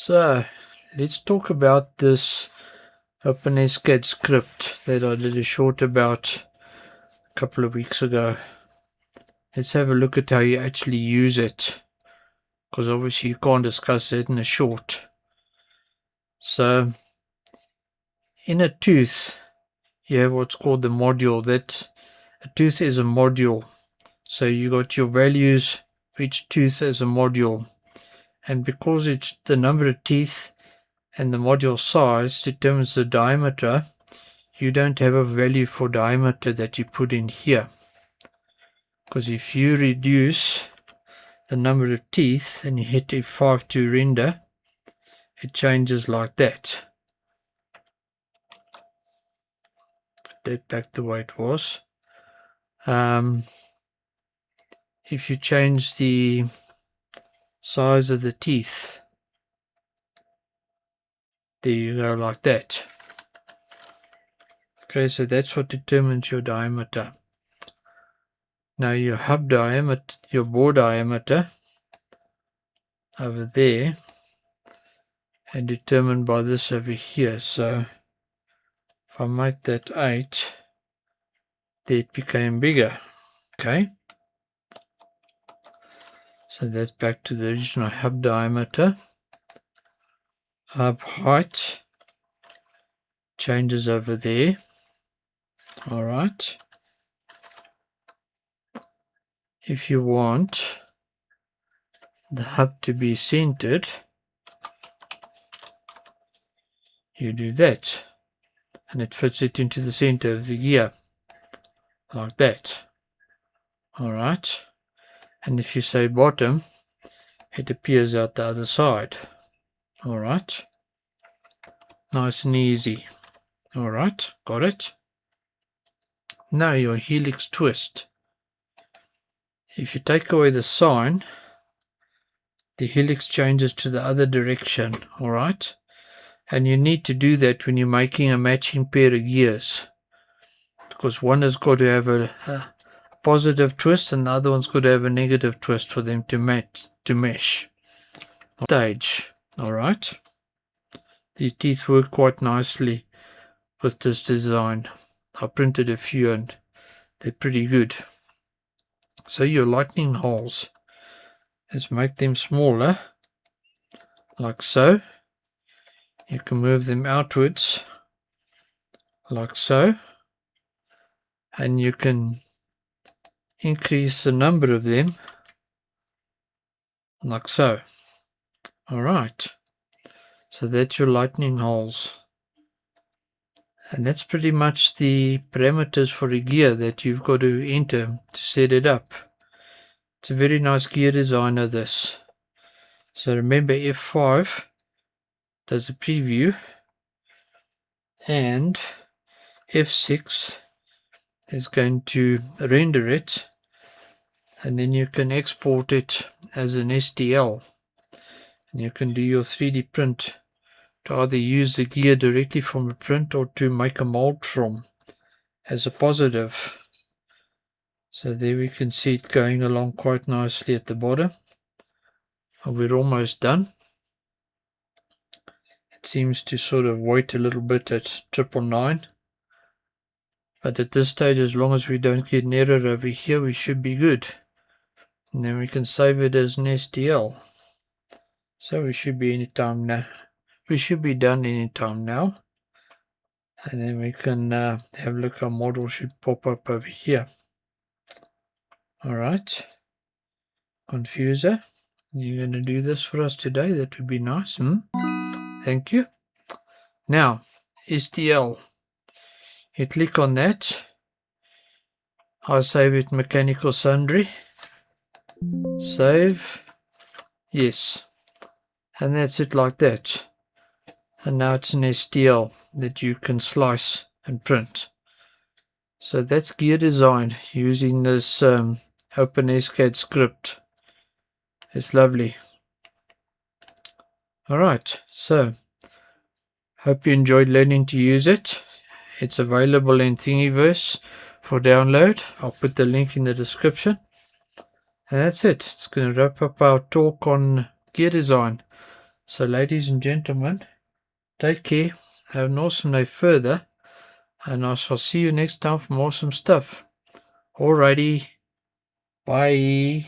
So let's talk about this OpensCad script that I did a short about a couple of weeks ago. Let's have a look at how you actually use it, because obviously you can't discuss it in a short. So in a tooth you have what's called the module. That a tooth is a module, so you got your values for each tooth as a module, and because it's the number of teeth and the module size determines the diameter, you don't have a value for diameter that you put in here, because if you reduce the number of teeth and you hit F5 to render, it changes like that. Put that back the way it was. If you change the size of the teeth, there you go, like that. Okay, so that's what determines your diameter. Now your hub diameter, your bore diameter over there, and determined by this over here. So if I make that 8, it became bigger. Okay, so that's back to the original hub diameter. Hub height changes over there. All right, if you want the hub to be centered, you do that, and it fits it into the center of the gear like that. All right, and if you say bottom, it appears out the other side. All right, nice and easy. All right, got it. Now your helix twist. If you take away the sign, the helix changes to the other direction. All right, and you need to do that when you're making a matching pair of gears, because one has got to have a positive twist and the other one's got to have a negative twist for them to mesh. Stage. All right, these teeth work quite nicely with this design. I printed a few and they're pretty good. So your lightning holes, let's make them smaller, like so. You can move them outwards, like so, and you can increase the number of them, like so. All right, so that's your lightning holes, and that's pretty much the parameters for a gear that you've got to enter to set it up. It's a very nice gear designer, this. So remember, F5 does a preview, and F6 is going to render it, and then you can export it as an STL, and you can do your 3D print to either use the gear directly from a print or to make a mold from as a positive. So there we can see it going along quite nicely at the bottom. We're almost done. It seems to sort of wait a little bit at 999, but at this stage, as long as we don't get an error over here, we should be good. And then we can save it as an STL. So we should be any time now. We should be done any time now. And then we can have a look. Our model should pop up over here. All right. Confuser, you're going to do this for us today. That would be nice. Thank you. Now, STL. You click on that. I'll save it mechanical sundry. Save. Yes. And that's it, like that. And now it's an STL that you can slice and print. So that's gear design using this OpensCad script. It's lovely. Alright, so hope you enjoyed learning to use it. It's available in Thingiverse for download. I'll put the link in the description. And that's it. It's going to wrap up our talk on gear design. So ladies and gentlemen, take care, have an awesome day further, and I shall see you next time for more awesome stuff. Alrighty, bye.